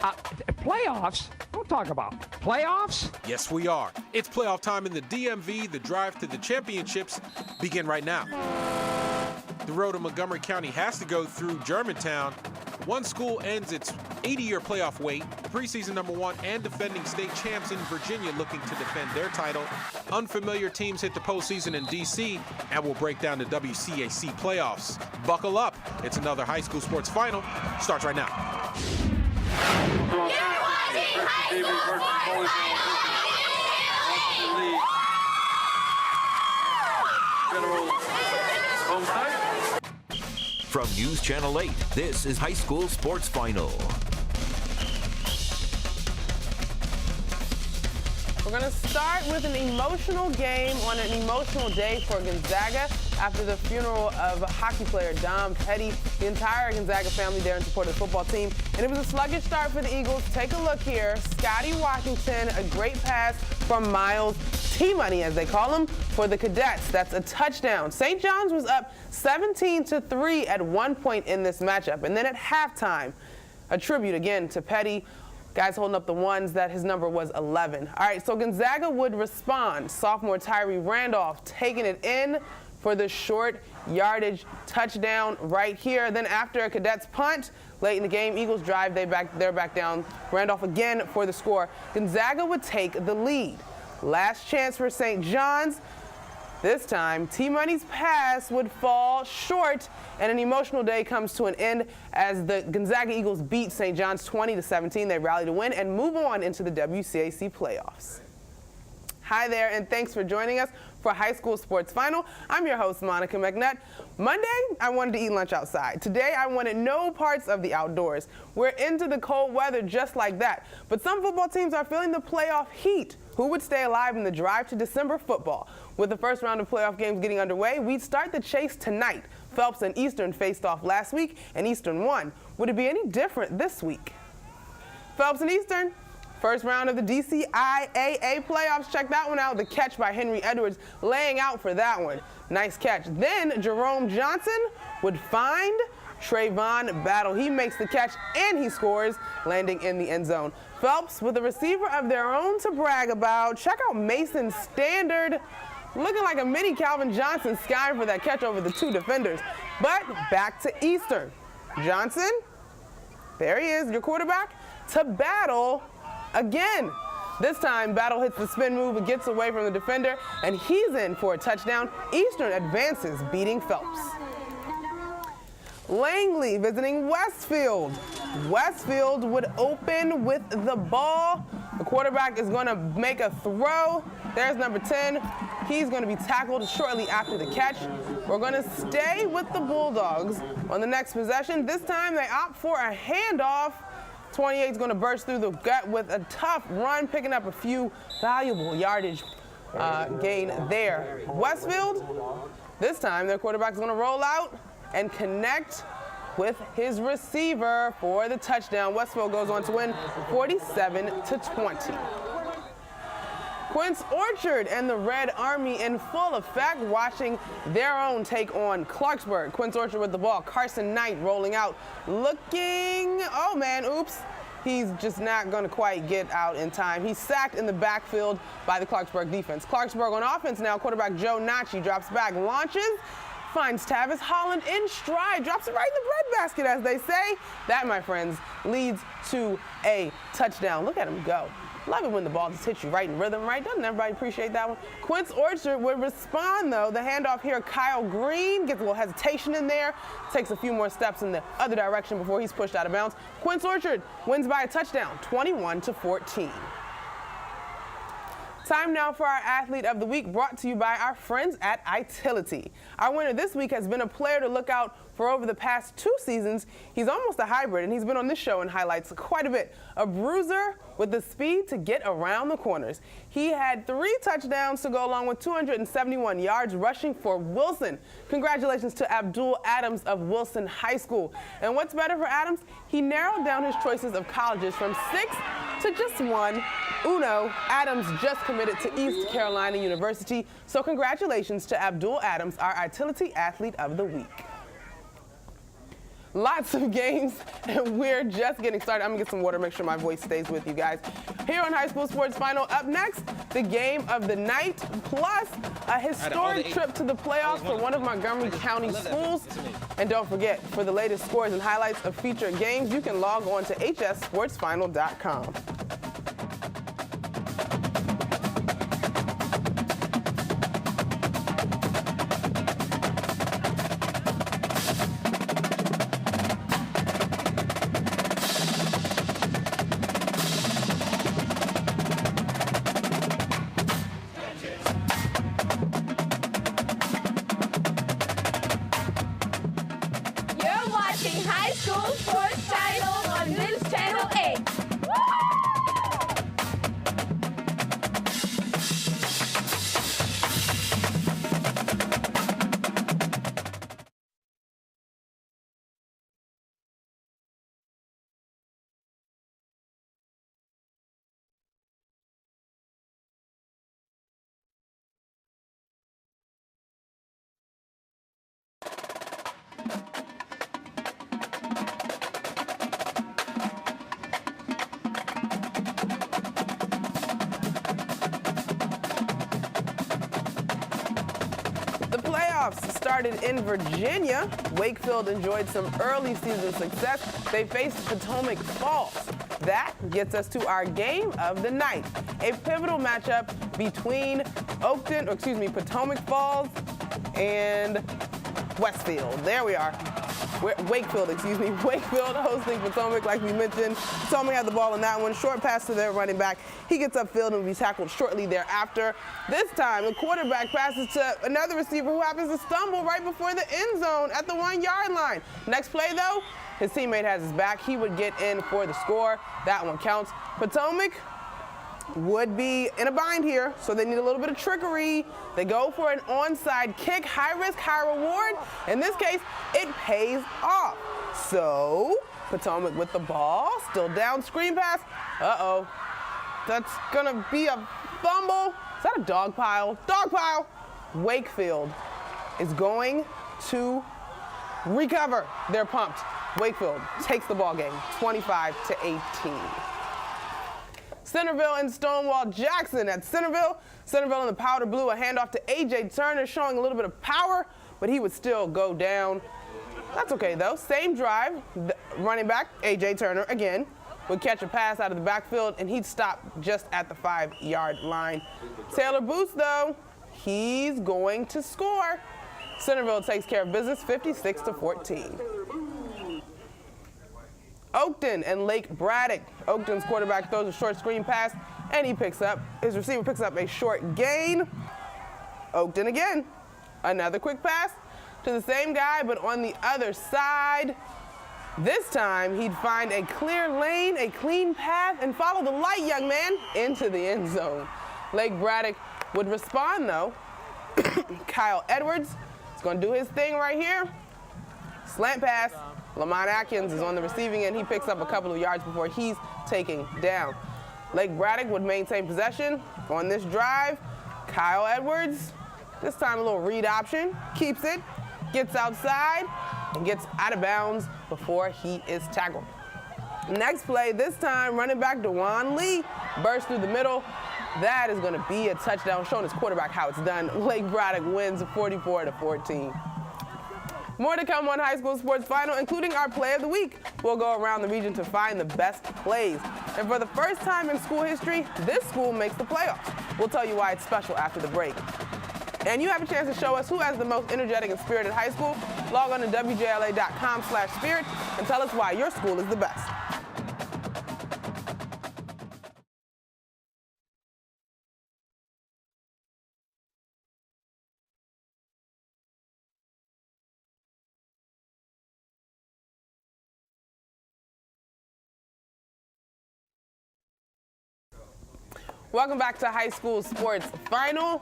Playoffs? Don't talk about playoffs. Yes, we are. It's playoff time in the DMV. The drive to the championships begin right now. The road to Montgomery County has to go through Germantown. One school ends its 80-year playoff wait. Preseason #1 and defending state champs in Virginia looking to defend their title. Unfamiliar teams hit the postseason in D.C. and will break down the WCAC playoffs. Buckle up. It's another high school sports final. Starts right now. From News Channel 8, this is High School Sports Final. We're going to start with an emotional game on an emotional day for Gonzaga after the funeral of hockey player Dom Petty. The entire Gonzaga family there in support of the football team. And it was a sluggish start for the Eagles. Take a look here. Scotty Washington, a great pass from Miles. T-Money, as they call him, for the Cadets. That's a touchdown. St. John's was up 17-3 at one point in this matchup. And then at halftime, a tribute again to Petty. Guys holding up the ones that his number was 11. All right, so Gonzaga would respond. Sophomore Tyree Randolph taking it in for the short yardage touchdown right here. Then after a Cadets punt, late in the game, Eagles drive, they're back down. Randolph again for the score. Gonzaga would take the lead. Last chance for St. John's. This time, T-Money's pass would fall short, and an emotional day comes to an end as the Gonzaga Eagles beat St. John's 20-17. They rally to win and move on into the WCAC playoffs. Hi there, and thanks for joining us for High School Sports Final. I'm your host, Monica McNutt. Monday, I wanted to eat lunch outside. Today, I wanted no parts of the outdoors. We're into the cold weather just like that. But some football teams are feeling the playoff heat. Who would stay alive in the drive to December football? With the first round of playoff games getting underway, we'd start the chase tonight. Phelps and Eastern faced off last week, and Eastern won. Would it be any different this week? Phelps and Eastern, first round of the DCIAA playoffs. Check that one out. The catch by Henry Edwards laying out for that one. Nice catch. Then Jerome Johnson would find Trayvon Battle. He makes the catch and he scores, landing in the end zone. Phelps with a receiver of their own to brag about. Check out Mason Standard, looking like a mini Calvin Johnson, skying for that catch over the two defenders. But back to Eastern. Johnson, there he is, your quarterback, to Battle again. This time, Battle hits the spin move and gets away from the defender, and he's in for a touchdown. Eastern advances, beating Phelps. Langley visiting Westfield. Westfield would open with the ball. The quarterback is going to make a throw. There's number 10. He's going to be tackled shortly after the catch. We're going to stay with the Bulldogs on the next possession. This time they opt for a handoff. 28 is going to burst through the gut with a tough run, picking up a few valuable yardage gain there. Westfield, this time their quarterback is going to roll out and connect with his receiver for the touchdown. Westfield goes on to win 47-20. Quince Orchard and the Red Army in full effect, watching their own take on Clarksburg. Quince Orchard with the ball. Carson Knight rolling out, looking, oh man, oops. He's just not going to quite get out in time. He's sacked in the backfield by the Clarksburg defense. Clarksburg on offense now. Quarterback Joe Nachi drops back, launches, finds Tavis Holland in stride, drops it right in the breadbasket, as they say. That, my friends, leads to a touchdown. Look at him go. Love it when the ball just hits you right in rhythm, right? Doesn't everybody appreciate that one? Quince Orchard would respond, though. The handoff here, Kyle Green gets a little hesitation in there, takes a few more steps in the other direction before he's pushed out of bounds. Quince Orchard wins by a touchdown, 21-14. Time now for our Athlete of the Week, brought to you by our friends at Itility. Our winner this week has been a player to look out for over the past 2 seasons. He's almost a hybrid, and he's been on this show and highlights quite a bit. A bruiser with the speed to get around the corners. He had 3 touchdowns to go along with 271 yards rushing for Wilson. Congratulations to Abdul Adams of Wilson High School. And what's better for Adams? He narrowed down his choices of colleges from 6 to just 1. Uno, Adams just committed to East Carolina University. So congratulations to Abdul Adams, our Itility Athlete of the Week. Lots of games, and we're just getting started. I'm gonna get some water, make sure my voice stays with you guys. Here on High School Sports Final, up next, the game of the night, plus a historic trip to the playoffs for one of Montgomery County schools. And don't forget, for the latest scores and highlights of featured games, you can log on to hssportsfinal.com. High School Sports Final on News Channel 8. Started in Virginia. Wakefield enjoyed some early season success. They faced Potomac Falls. That gets us to our game of the night. A pivotal matchup between Potomac Falls and Westfield. There we are. Wakefield hosting Potomac, like we mentioned. Potomac had the ball in that one. Short pass to their running back. He gets upfield and will be tackled shortly thereafter. This time, the quarterback passes to another receiver who happens to stumble right before the end zone at the 1-yard line. Next play, though, his teammate has his back. He would get in for the score. That one counts. Potomac would be in a bind here, so they need a little bit of trickery. They go for an onside kick, high risk, high reward. In this case, it pays off. So Potomac with the ball, still down, screen pass. Uh-oh, that's gonna be a fumble. Is that a dog pile? Dog pile. Wakefield is going to recover. They're pumped. Wakefield takes the ball game, 25-18. Centerville and Stonewall Jackson at Centerville. Centerville in the powder blue, a handoff to A.J. Turner, showing a little bit of power, but he would still go down. That's okay, though. Same drive. The running back, A.J. Turner, again, would catch a pass out of the backfield, and he'd stop just at the 5-yard line. Taylor Booth, though, he's going to score. Centerville takes care of business, 56-14. Oakton and Lake Braddock. Oakton's quarterback throws a short screen pass, and his receiver picks up a short gain. Oakton again. Another quick pass to the same guy, but on the other side. This time, he'd find a clear lane, a clean path, and follow the light, young man, into the end zone. Lake Braddock would respond, though. Kyle Edwards is going to do his thing right here. Slant pass. Lamont Atkins is on the receiving end. He picks up a couple of yards before he's taken down. Lake Braddock would maintain possession on this drive. Kyle Edwards, this time a little read option, keeps it, gets outside, and gets out of bounds before he is tackled. Next play, this time running back DeJuan Lee bursts through the middle. That is going to be a touchdown, showing his quarterback how it's done. Lake Braddock wins 44-14. More to come on High School Sports Final, including our play of the week. We'll go around the region to find the best plays. And for the first time in school history, this school makes the playoffs. We'll tell you why it's special after the break. And you have a chance to show us who has the most energetic and spirited high school. Log on to WJLA.com/spirit and tell us why your school is the best. Welcome back to High School Sports Final.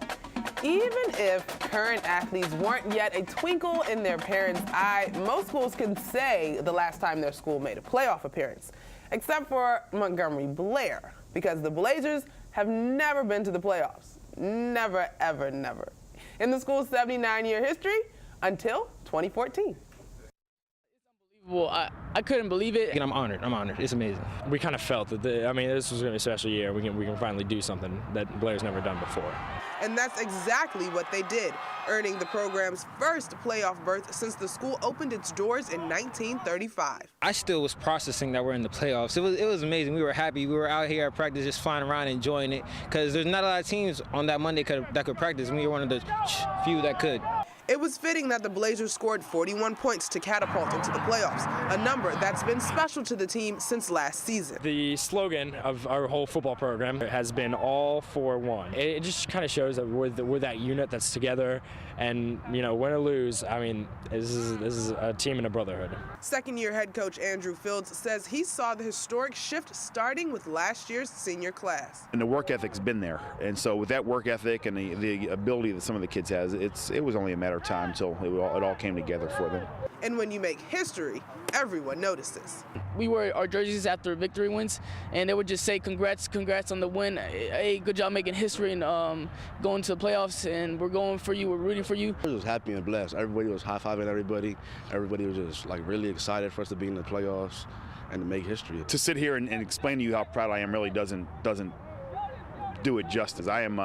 Even if current athletes weren't yet a twinkle in their parents' eye, most schools can say the last time their school made a playoff appearance, except for Montgomery Blair, because the Blazers have never been to the playoffs. Never, ever, never. In the school's 79-year history until 2014. Well, I couldn't believe it. And I'm honored. It's amazing. We kind of felt that, this was going to be a special year. We can finally do something that Blair's never done before. And that's exactly what they did, earning the program's first playoff berth since the school opened its doors in 1935. I still was processing that we're in the playoffs. It was amazing. We were happy. We were out here at practice just flying around enjoying it because there's not a lot of teams on that Monday that could practice, and we were one of the few that could. It was fitting that the Blazers scored 41 points to catapult into the playoffs, a number that's been special to the team since last season. The slogan of our whole football program has been all for one. It just kind of shows that we're that unit that's together, and win or lose, this is a team and a brotherhood. Second-year head coach Andrew Fields says he saw the historic shift starting with last year's senior class. And the work ethic's been there, and so with that work ethic and the ability that some of the kids has, it was only a matter of time until it all came together for them. And when you make history, everyone notices. We wore our jerseys after victory wins, and they would just say congrats on the win. Hey, good job making history and going to the playoffs, and we're going for you, we're rooting for you. I was happy and blessed. Everybody was high-fiving everybody. Everybody was just really excited for us to be in the playoffs and to make history. To sit here and explain to you how proud I am really doesn't do it justice. I am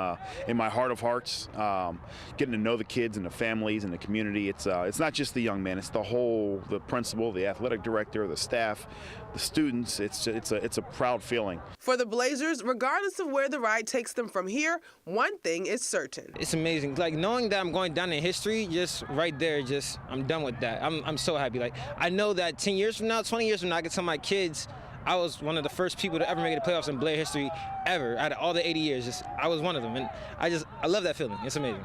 in my heart of hearts, getting to know the kids and the families and the community. It's not just the young men, it's the principal, the athletic director, the staff, the students. It's a proud feeling. For the Blazers, regardless of where the ride takes them from here, one thing is certain. It's amazing. Knowing that I'm going down in history, just right there, I'm done with that. I'm so happy. I know that 10 years from now, 20 years from now, I can tell my kids I was one of the first people to ever make the playoffs in Blair history ever. Out of all the 80 years, I was one of them. And I love that feeling. It's amazing.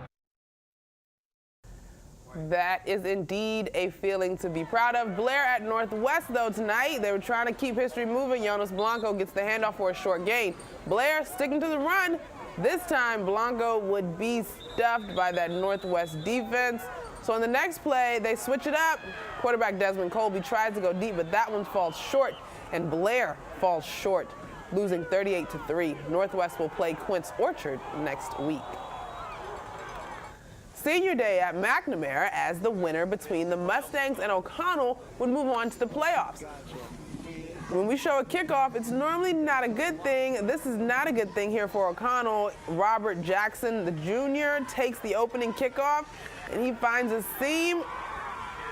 That is indeed a feeling to be proud of. Blair at Northwest, though, tonight. They were trying to keep history moving. Jonas Blanco gets the handoff for a short gain. Blair sticking to the run. This time, Blanco would be stuffed by that Northwest defense. So in the next play, they switch it up. Quarterback Desmond Colby tries to go deep, but that one falls short. And Blair falls short, losing 38-3. Northwest will play Quince Orchard next week. Senior day at McNamara as the winner between the Mustangs and O'Connell would move on to the playoffs. When we show a kickoff, it's normally not a good thing. This is not a good thing here for O'Connell. Robert Jackson, the junior, takes the opening kickoff, and he finds a seam,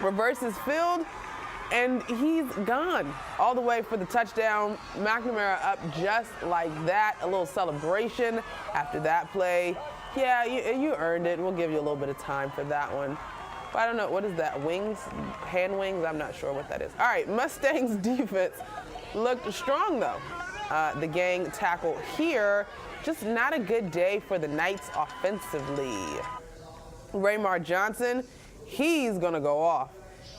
reverses field, and he's gone all the way for the touchdown. McNamara up just like that. A little celebration after that play. Yeah, you earned it. We'll give you a little bit of time for that one. But I don't know, what is that, wings? Hand wings? I'm not sure what that is. All right, Mustangs defense looked strong, though. The gang tackle here, just not a good day for the Knights offensively. Raymar Johnson, he's going to go off.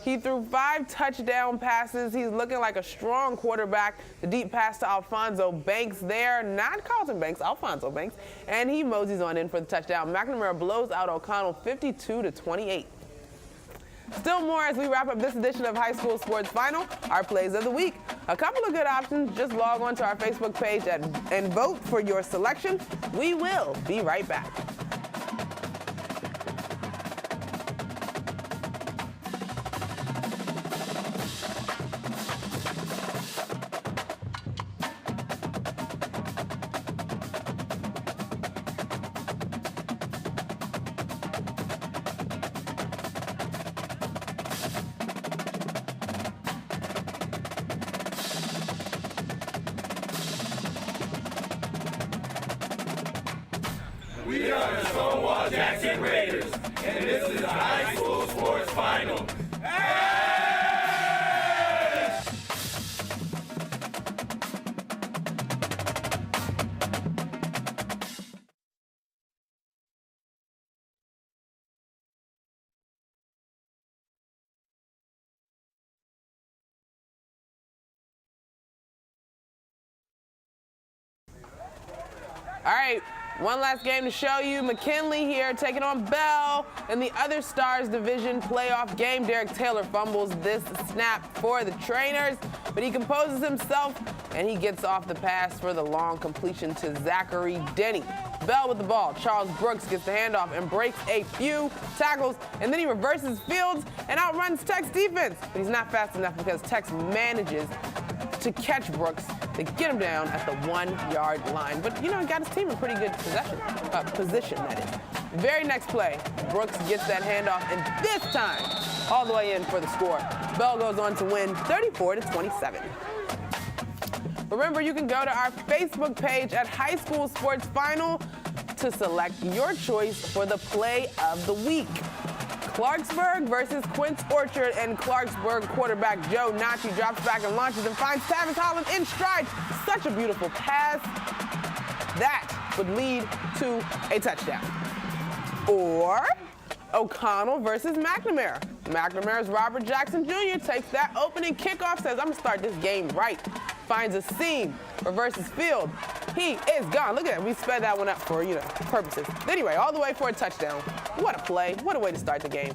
He threw 5 touchdown passes. He's looking like a strong quarterback. The deep pass to Alfonso Banks there, not Carlton Banks, Alfonso Banks, and he moseys on in for the touchdown. McNamara blows out O'Connell 52-28. Still more as we wrap up this edition of High School Sports Final, our plays of the week. A couple of good options. Just log on to our Facebook page and vote for your selection. We will be right back. We are the Stonewall Jackson Raiders, and this is the High School Sports Final. All right. One last game to show you. McKinley here taking on Bell in the other Stars Division playoff game. Derek Taylor fumbles this snap for the Trainers, but he composes himself and he gets off the pass for the long completion to Zachary Denny. Bell with the ball. Charles Brooks gets the handoff and breaks a few tackles, and then he reverses Fields and outruns Tech's defense. But he's not fast enough because Tech manages to catch Brooks. They get him down at the 1-yard line. But, you know, he got his team in pretty good position, that is. Very next play, Brooks gets that handoff, and this time, all the way in for the score. Bell goes on to win 34-27. Remember, you can go to our Facebook page at High School Sports Final to select your choice for the play of the week. Clarksburg versus Quince Orchard, and Clarksburg quarterback Joe Nachi drops back and launches and finds Tavis Holland in stride. Such a beautiful pass. That would lead to a touchdown. Or O'Connell versus McNamara. McNamara's Robert Jackson Jr. takes that opening kickoff, says, I'm going to start this game right. Finds a seam, reverses Field. He is gone. Look at that. We sped that one up for, purposes. Anyway, all the way for a touchdown. What a play. What a way to start the game.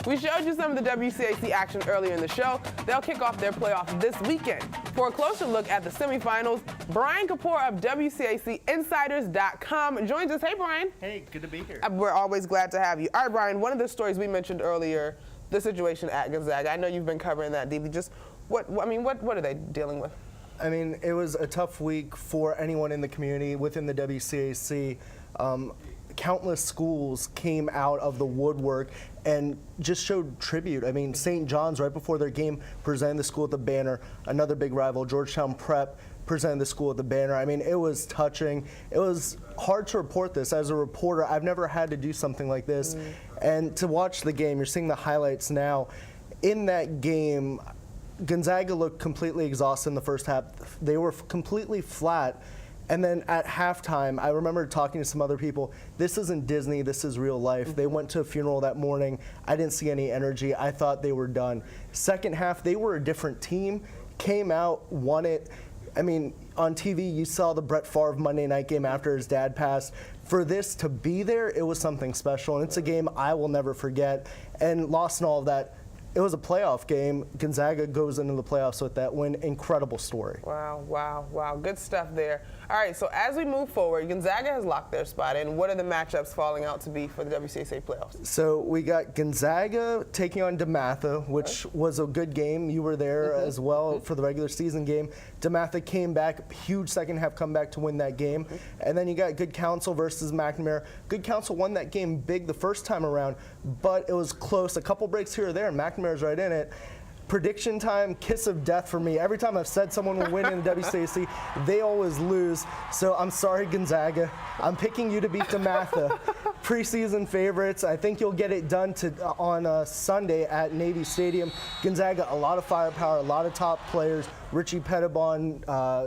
We showed you some of the WCAC action earlier in the show. They'll kick off their playoff this weekend. For a closer look at the semifinals, Brian Kapoor of WCACinsiders.com joins us. Hey, Brian. Hey, good to be here. We're always glad to have you. All right, Brian, one of the stories we mentioned earlier, the situation at Gonzaga. I know you've been covering that deeply. Just what are they dealing with? I mean, it was a tough week for anyone in the community within the WCAC. Countless schools came out of the woodwork and just showed tribute. I mean, St. John's, right before their game, presented the school with the banner. Another big rival, Georgetown Prep, presented the school with the banner. I mean, it was touching. It was hard to report this. As a reporter, I've never had to do something like this. And to watch the game, you're seeing the highlights now. In that game, Gonzaga looked completely exhausted in the first half. They were completely flat. And then at halftime, I remember talking to some other people, this isn't Disney, this is real life. They went to a funeral that morning. I didn't see any energy. I thought they were done. Second half, they were a different team, came out, won it. I mean, on TV, you saw the Brett Favre Monday night game after his dad passed. For this to be there, it was something special. And it's a game I will never forget. And lost in all of that, it was a playoff game. Gonzaga goes into the playoffs with that win. Incredible story. Wow, wow, wow. Good stuff there. All right, so as we move forward, Gonzaga has locked their spot in. What are the matchups falling out to be for the WCAC playoffs? So we got Gonzaga taking on DeMatha, which was a good game. You were there as well for the regular season game. DeMatha came back, huge second half comeback to win that game. And then you got Good Counsel versus McNamara. Good Counsel won that game big the first time around, but it was close. A couple breaks here or there, and McNamara's right in it. Prediction time, kiss of death for me. Every time I've said someone will win in the WCAC, they always lose. So I'm sorry, Gonzaga. I'm picking you to beat DeMatha. Preseason favorites. I think you'll get it done on Sunday at Navy Stadium. Gonzaga, a lot of firepower, a lot of top players. Richie Pettibon,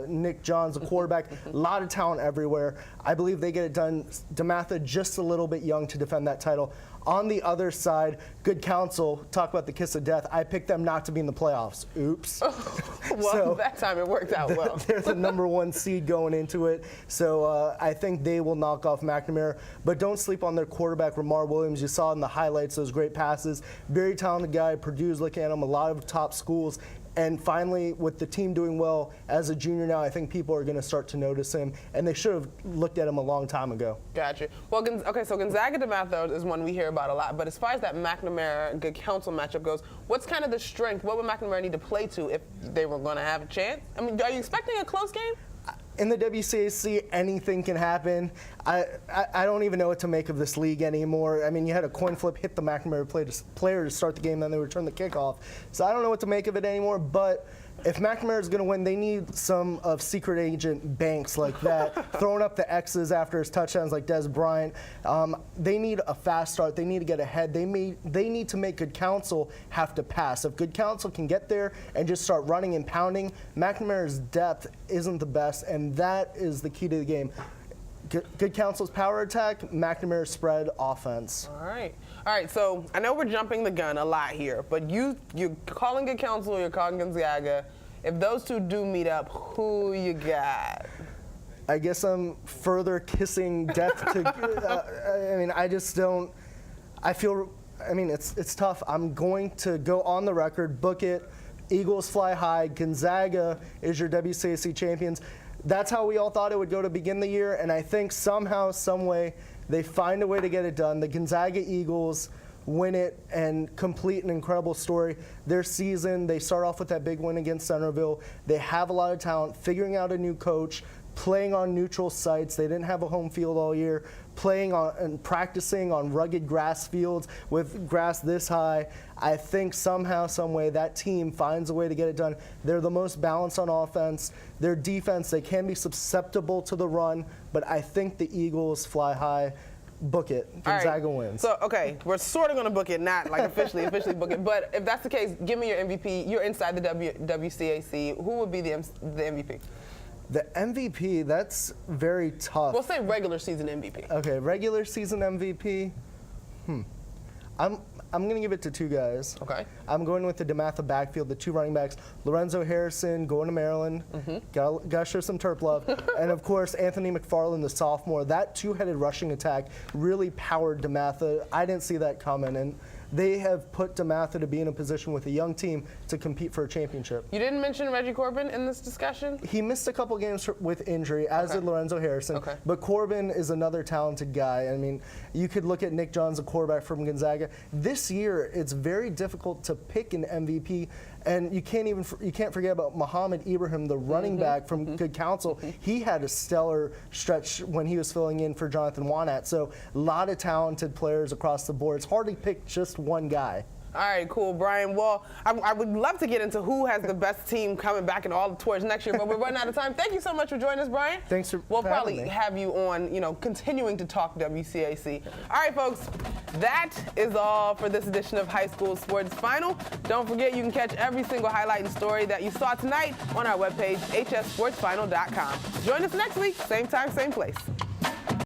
Nick Johns, the quarterback, a lot of talent everywhere. I believe they get it done. DeMatha just a little bit young to defend that title. On the other side, Good Counsel, talk about the kiss of death. I picked them not to be in the playoffs. Oops. Well, so that time it worked out well. They're the #1 seed going into it. So I think they will knock off McNamara. But don't sleep on their quarterback, Ramar Williams. You saw in the highlights those great passes. Very talented guy. Purdue's looking at him, a lot of top schools. And finally, with the team doing well, as a junior now, I think people are going to start to notice him, and they should have looked at him a long time ago. Gotcha. Well, okay, so Gonzaga DeMatha is one we hear about a lot, but as far as that McNamara Good Counsel matchup goes, what's kind of the strength? What would McNamara need to play to if they were going to have a chance? I mean, are you expecting a close game? In the WCAC, anything can happen. I don't even know what to make of this league anymore. I mean, you had a coin flip hit the McNamara player to start the game, then they return the kickoff. So I don't know what to make of it anymore, but if McNamara is going to win, they need some of secret agent Banks like that, throwing up the X's after his touchdowns like Des Bryant. They need a fast start. They need to get ahead. They need to make Good Counsel have to pass. If Good Counsel can get there and just start running and pounding, McNamara's depth isn't the best, and that is the key to the game. Good Counsel's power attack, McNamara's spread offense. All right. So I know we're jumping the gun a lot here, but you're calling Good Counsel, you're calling Gonzaga. If those two do meet up, who you got? I guess I'm further kissing death to. I mean, I just don't. I feel. I mean, it's tough. I'm going to go on the record, book it. Eagles fly high. Gonzaga is your WCAC champions. That's how we all thought it would go to begin the year, and I think somehow, some way, they find a way to get it done. The Gonzaga Eagles win it and complete an incredible story. Their season, they start off with that big win against Centerville. They have a lot of talent, figuring out a new coach, playing on neutral sites. They didn't have a home field all year, playing on and practicing on rugged grass fields with grass this high. I think somehow, some way, that team finds a way to get it done. They're the most balanced on offense. Their defense, they can be susceptible to the run, but I think the Eagles fly high. Book it. Gonzaga wins. So, okay, we're sort of going to book it, not like officially book it. But if that's the case, give me your MVP. You're inside the WCAC. Who would be the MVP? The MVP, that's very tough. We'll say regular season MVP. Okay, regular season MVP. I'm going to give it to two guys. Okay. I'm going with the DeMatha backfield, the two running backs. Lorenzo Harrison going to Maryland. Got to show some Terp love. And, of course, Anthony McFarland, the sophomore. That two-headed rushing attack really powered DeMatha. I didn't see that coming. And they have put DeMatha to be in a position with a young team to compete for a championship. You didn't mention Reggie Corbin in this discussion? He missed a couple games with injury, as did Lorenzo Harrison. But Corbin is another talented guy. I mean, you could look at Nick Johns, a quarterback from Gonzaga. This year, it's very difficult to pick an MVP. And you can't forget about Muhammad Ibrahim, the running back from Good Counsel. He had a stellar stretch when he was filling in for Jonathan Wanat. So a lot of talented players across the board. It's hard to pick just one guy. All right, cool, Brian. Well, I would love to get into who has the best team coming back and all towards next year, but we're running out of time. Thank you so much for joining us, Brian. Thanks for We'll probably having me. have you on, continuing to talk WCAC. All right, folks, that is all for this edition of High School Sports Final. Don't forget, you can catch every single highlight and story that you saw tonight on our webpage, hssportsfinal.com. Join us next week, same time, same place.